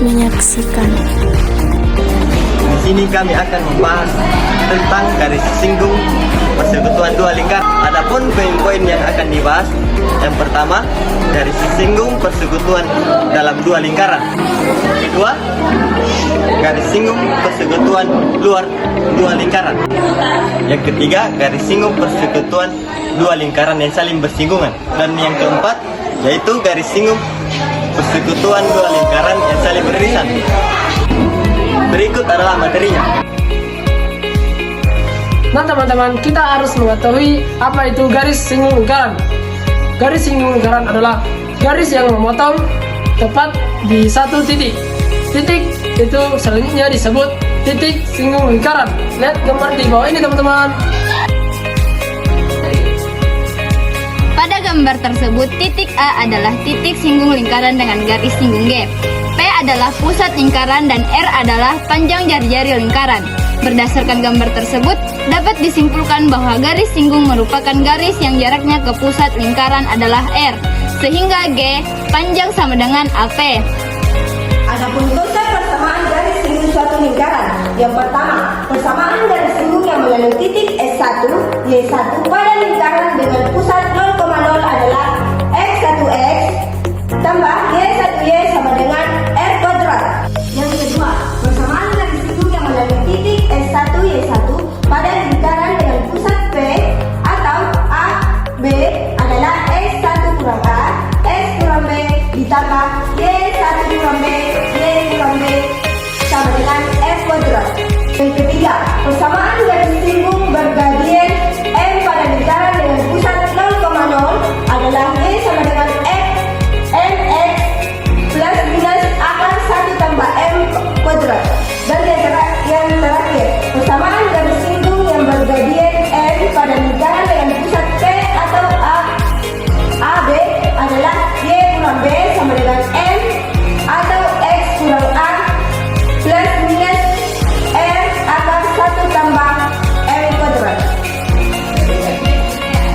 menyaksikan. Di sini kami akan membahas tentang garis singgung persekutuan dua lingkar. Adapun poin-poin yang akan dibahas, yang pertama, garis singgung persekutuan dalam dua lingkaran. Kedua, garis singgung persekutuan luar dua lingkaran. Yang ketiga, garis singgung persekutuan dua lingkaran yang saling bersinggungan. Dan yang keempat, yaitu garis singgung persekutuan dua lingkaran yang saling beririsan. Berikut adalah materinya. Nah teman-teman, kita harus mengetahui apa itu garis singgung lingkaran. Garis singgung lingkaran adalah garis yang memotong tepat di satu titik. Titik itu selanjutnya disebut titik singgung lingkaran. Lihat gambar di bawah ini teman-teman. Pada gambar tersebut, titik A adalah titik singgung lingkaran dengan garis singgung G. P adalah pusat lingkaran dan R adalah panjang jari-jari lingkaran. Berdasarkan gambar tersebut, dapat disimpulkan bahwa garis singgung merupakan garis yang jaraknya ke pusat lingkaran adalah R, sehingga G panjang sama dengan AP. Adapun konsep persamaan garis singgung suatu lingkaran. Yang pertama, persamaan garis singgung yang melalui titik S1, Y1 pada lingkaran dengan pusat 0,0 adalah X1X tambah Y1Y sama dengan R kuadrat. Yang kedua, persamaan garis singgung yang melalui titik S1, Y1 pada lingkaran dengan pusat P atau A, B adalah X1 kurang A, X kurang B ditambah Y1 kurang B, Y kurang B sama dengan F kuadrat. Yang ketiga, persamaan garis singgung bergradien M pada lingkaran dengan pusat 0,0 adalah Y sama dengan F MX plus minus akar 1 tambah M kuadrat. Dan yang terakhir, persamaan garis singgung yang bergradien M pada lingkaran dengan pusat P atau AB adalah Y kurang B sama dengan M atau X kurang A plus minus R akar 1 tambah M kuadrat.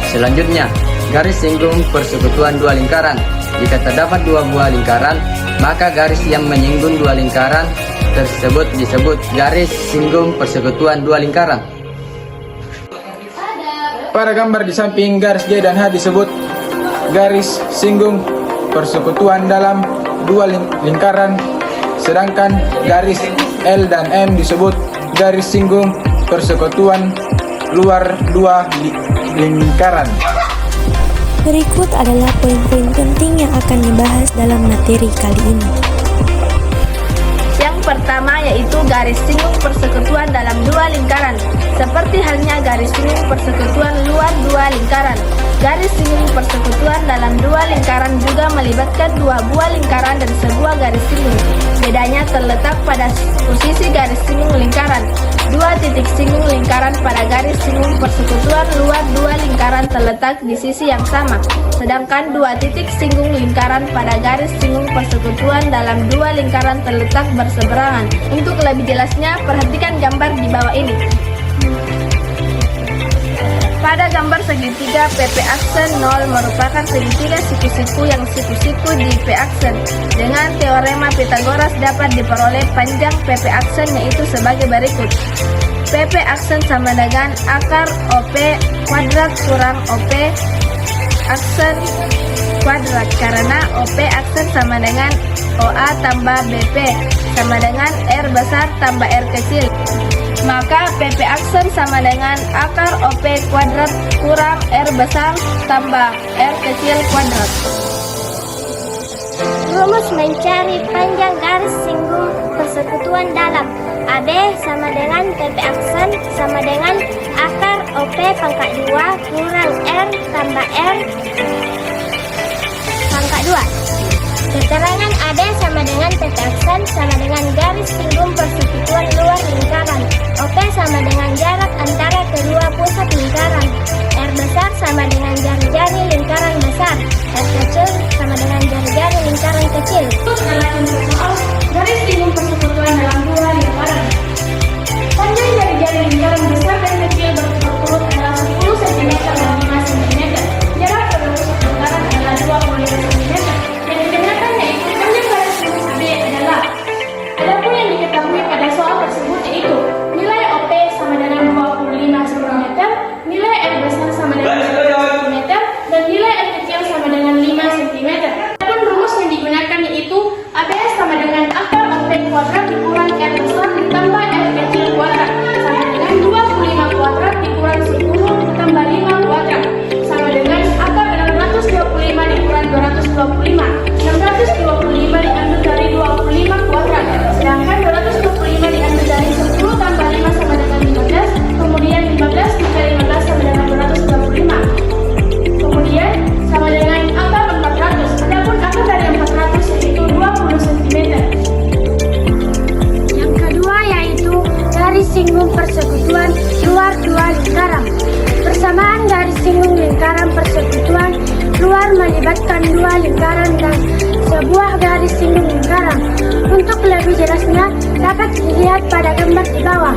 Selanjutnya, garis singgung persekutuan dua lingkaran. Jika terdapat dua buah lingkaran, maka garis yang menyinggung dua lingkaran tersebut disebut garis singgung persekutuan dua lingkaran. Pada gambar di samping, garis G dan H disebut garis singgung persekutuan dalam dua lingkaran, sedangkan garis L dan M disebut garis singgung persekutuan luar dua lingkaran. Berikut adalah poin-poin penting yang akan dibahas dalam materi kali ini. Yang pertama yaitu garis singgung persekutuan dalam dua lingkaran, seperti halnya garis singgung persekutuan luar dua lingkaran. Garis singgung persekutuan dalam dua lingkaran juga melibatkan dua buah lingkaran dan sebuah garis singgung. Bedanya terletak pada posisi garis singgung lingkaran. Dua titik singgung lingkaran pada garis singgung persekutuan luar dua lingkaran terletak di sisi yang sama, sedangkan dua titik singgung lingkaran pada garis singgung persekutuan dalam dua lingkaran terletak berseberangan. Untuk lebih jelasnya, perhatikan gambar di bawah ini. Pada gambar segitiga PP aksen 0 merupakan segitiga siku-siku yang siku-siku di P aksen. Dengan teorema Pythagoras dapat diperoleh panjang PP aksen yaitu sebagai berikut. PP aksen sama dengan akar OP kuadrat kurang OP aksen kuadrat, karena OP aksen sama dengan OA tambah BP sama dengan R besar tambah R kecil. Maka PP aksen sama dengan akar OP kuadrat kurang R besar tambah R kecil kuadrat. Rumus mencari panjang garis singgung persekutuan dalam AB sama dengan PP aksen sama dengan akar OP pangkat 2 kurang R tambah R pangkat 2. Keterangan AB sama dengan PP aksen sama dengan garis singgung persekutuan luar lingkaran. OP sama dengan jarak antara kedua pusat lingkaran. R besar sama dengan jari-jari lingkaran besar. R kecil sama dengan jari-jari lingkaran kecil. Garis singgung persekutuan dalam dua lingkaran. Panjang jari-jari lingkaran besar dan kecil berturut-turut adalah 10 cm dan 5 cm. Jarak pada pusat lingkaran adalah 25 cm. Yang ditanyakan yaitu panjang garis singgung AB adalah mendapatkan dua lingkaran dan sebuah garis singgung lingkaran. Untuk lebih jelasnya dapat dilihat pada gambar di bawah.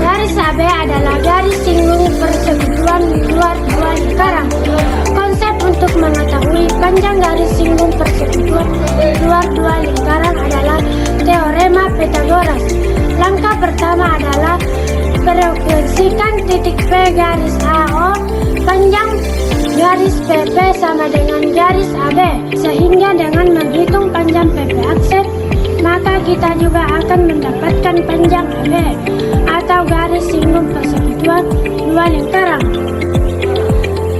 Garis AB adalah garis singgung persekutuan luar dua lingkaran. Konsep untuk mengetahui panjang garis singgung persekutuan luar dua lingkaran adalah teorema Pythagoras. Langkah pertama adalah frekuensikan titik P garis AO, panjang garis PP sama dengan garis AB, sehingga dengan menghitung panjang PP aksen, maka kita juga akan mendapatkan panjang AB atau garis singgung persekutuan dua lingkaran.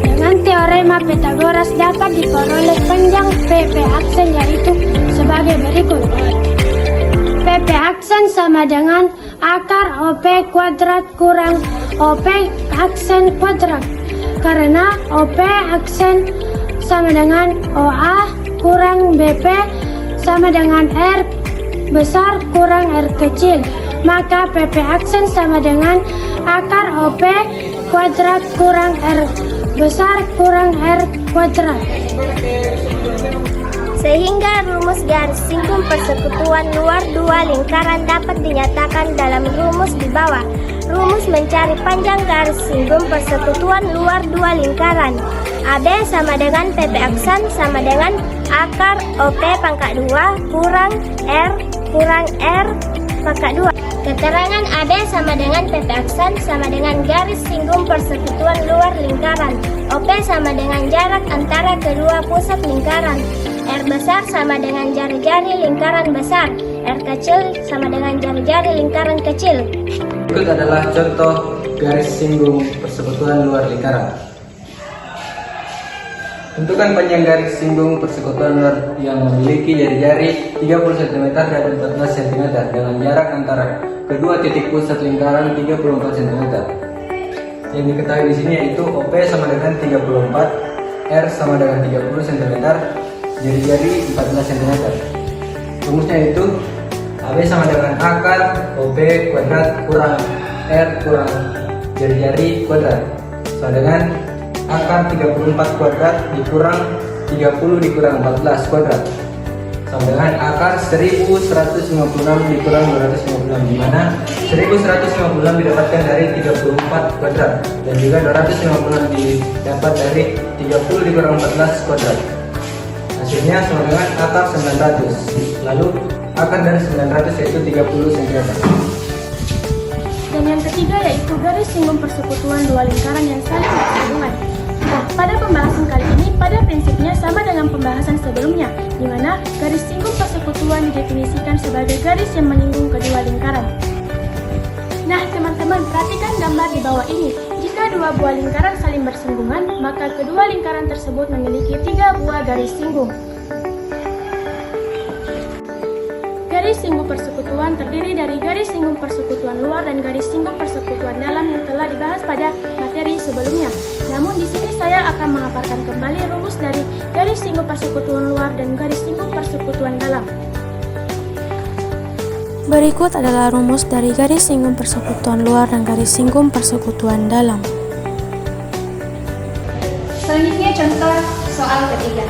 Dengan teorema Pythagoras dapat diperoleh panjang PP aksen yaitu sebagai berikut. PP aksen sama dengan akar OP kuadrat kurang OP aksen kuadrat, karena OP aksen sama dengan OA kurang BP sama dengan R besar kurang R kecil, maka PP aksen sama dengan akar OP kuadrat kurang R besar kurang R kuadrat. Sehingga rumus garis singgung persekutuan luar dua lingkaran dapat dinyatakan dalam rumus di bawah. Rumus mencari panjang garis singgung persekutuan luar dua lingkaran. AB sama dengan PP aksen sama dengan akar OP pangkat 2 kurang R pangkat 2. Keterangan AB sama dengan PP aksen sama dengan garis singgung persekutuan luar lingkaran. OP sama dengan jarak antara kedua pusat lingkaran. R besar sama dengan jari-jari lingkaran besar. R kecil sama dengan jari-jari lingkaran kecil. Berikut adalah contoh garis singgung persekutuan luar lingkaran. Tentukan panjang garis singgung persekutuan luar yang memiliki jari-jari 30 cm dan 14 cm dengan jarak antara kedua titik pusat lingkaran 34 cm. Yang diketahui di sini yaitu OP sama dengan 34, R sama dengan 30 cm, jari-jari 14 cm. Rumusnya itu AB sama dengan akar OP kuadrat kurang R kurang jari-jari kuadrat sama dengan akar 34 kuadrat dikurang 30 dikurang 14 kuadrat sama dengan akar 1156 dikurang 256, di mana 1156 didapatkan dari 34 kuadrat dan juga 256 didapat dari 30 dikurang 14 kuadrat. Hasilnya sama dengan akar 900. Lalu akar dari 900 yaitu 30 cm. Dan yang ketiga yaitu garis singgung persekutuan dua lingkaran yang saling bersinggungan. Nah, pada pembahasan kali ini pada prinsipnya sama dengan pembahasan sebelumnya, di mana garis singgung persekutuan didefinisikan sebagai garis yang menyinggung kedua lingkaran. Nah, teman-teman perhatikan gambar di bawah ini. Jika dua buah lingkaran saling bersinggungan, maka kedua lingkaran tersebut memiliki 3 buah garis singgung. Garis singgung persekutuan terdiri dari garis singgung persekutuan luar dan garis singgung persekutuan dalam yang telah dibahas pada materi sebelumnya. Namun di sini saya akan memaparkan kembali rumus dari garis singgung persekutuan luar dan garis singgung persekutuan dalam. Berikut adalah rumus dari garis singgung persekutuan luar dan garis singgung persekutuan dalam. Selanjutnya contoh soal ketiga.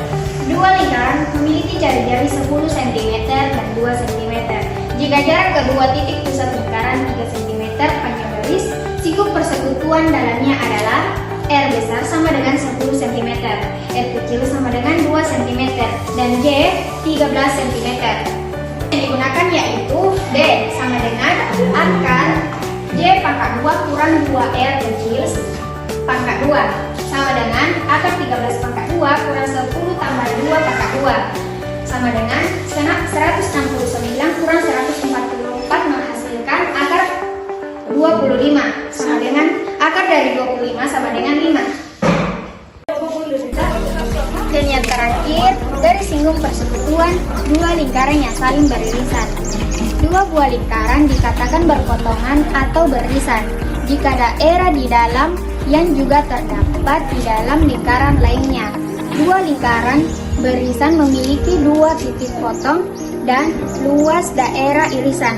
Dua lingkaran memiliki jari-jari 10 cm dan 2 cm. Jika jarak kedua titik pusat lingkaran 3 cm panjang garis, singgung persekutuan dalamnya adalah R besar sama dengan 10 cm, R kecil sama dengan 2 cm, dan J 13 cm. Yang digunakan yaitu D sama dengan akar J pangkat 2 kurang 2R kecil pangkat 2 sama dengan akar 13 pangkat 2 kurang 10 tambah 2 pangkat 2 sama dengan 169 kurang 144 menghasilkan akar 25 sama dengan akar dari 25 sama dengan 5. Dan yang terakhir, garis singgung persekutuan dua lingkaran yang saling beririsan. Dua buah lingkaran dikatakan berpotongan atau beririsan jika daerah di dalam yang juga terdapat di dalam lingkaran lainnya. Dua lingkaran beririsan memiliki dua titik potong dan luas daerah irisan.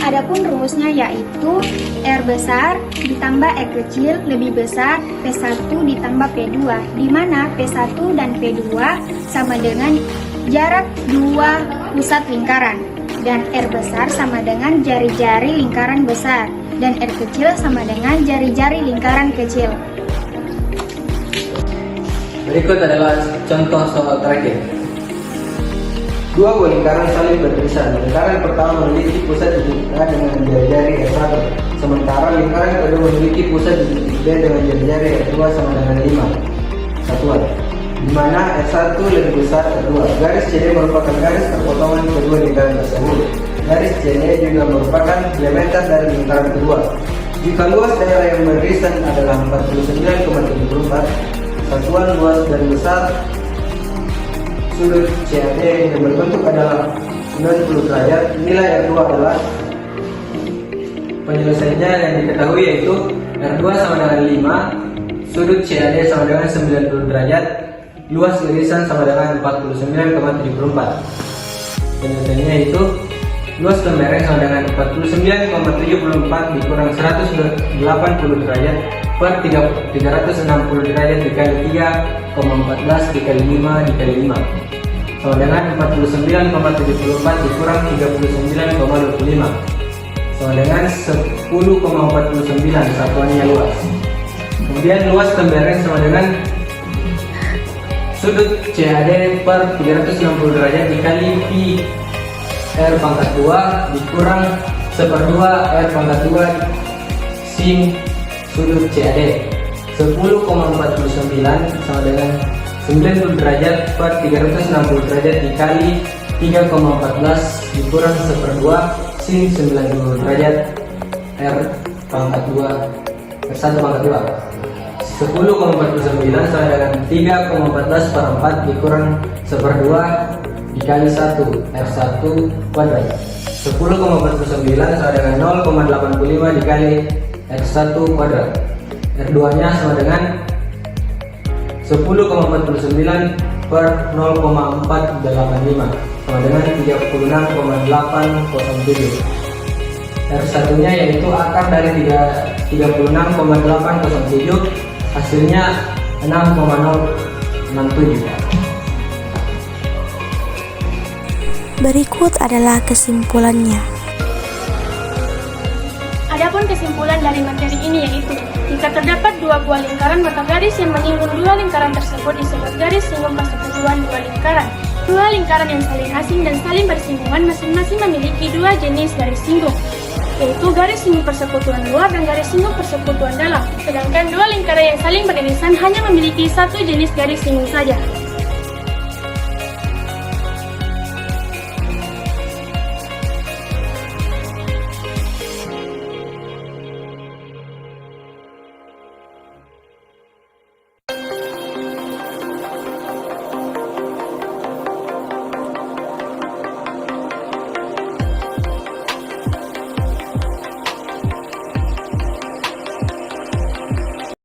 Adapun rumusnya yaitu R besar ditambah R kecil lebih besar P1 ditambah P2, di mana P1 dan P2 sama dengan jarak dua pusat lingkaran, dan R besar sama dengan jari-jari lingkaran besar, dan R kecil sama dengan jari-jari lingkaran kecil. Berikut adalah contoh soal terakhir. Dua buah lingkaran saling beririsan. Lingkaran pertama memiliki pusat di titik A dengan jari-jari R1, sementara lingkaran kedua memiliki pusat di titik B dengan jari-jari R2 sama dengan 5 satuan, di mana R1 lebih besar R2. Garis CD merupakan garis perpotongan kedua lingkaran tersebut. Garis CD juga merupakan diameter dari lingkaran kedua. Jika luas daerah yang beririsan adalah 49,74, satuan luas dan besar sudut CAD yang berbentuk adalah 90 derajat. Nilai R2 adalah, penyelesaiannya yang diketahui yaitu R2 sama dengan 5, sudut CAD sama dengan 90 derajat, luas irisan sama dengan 49,74. Penyelesaiannya yaitu luas lembareng sama dengan 49,74 dikurang 180 derajat per 360 derajat dikali 3,14 dikali 5 dikali 5 sama dengan 49,74 dikurang 39,25 sama dengan 10,49, satuannya luas. Kemudian luas lembareng sama dengan sudut CAD per 360 derajat dikali pi R pangkat 2 dikurang 1/2 R pangkat 2 sin sudut CAD 10,49 sama dengan 90 derajat per 360 derajat dikali 3,14 dikurang 1/2 sin 90 derajat R pangkat 2 R1 pangkat 2. 10,49 sama dengan 3,14 per 4 dikurang 1/2 dikali 1 R1 kuadrat. 10,49 sama dengan 0,85 dikali R1 kuadrat. R2 nya sama dengan 10,49 per 0,485 sama dengan 36,807. R1 nya yaitu akar dari 36,807, hasilnya 6,067. Berikut adalah kesimpulannya. Adapun kesimpulan dari materi ini yaitu, jika terdapat dua buah lingkaran, maka garis yang menyinggung dua lingkaran tersebut disebut garis singgung persekutuan dua lingkaran. Dua lingkaran yang saling asing dan saling bersinggungan masing-masing memiliki dua jenis garis singgung, yaitu garis singgung persekutuan luar dan garis singgung persekutuan dalam. Sedangkan dua lingkaran yang saling beririsan hanya memiliki satu jenis garis singgung saja.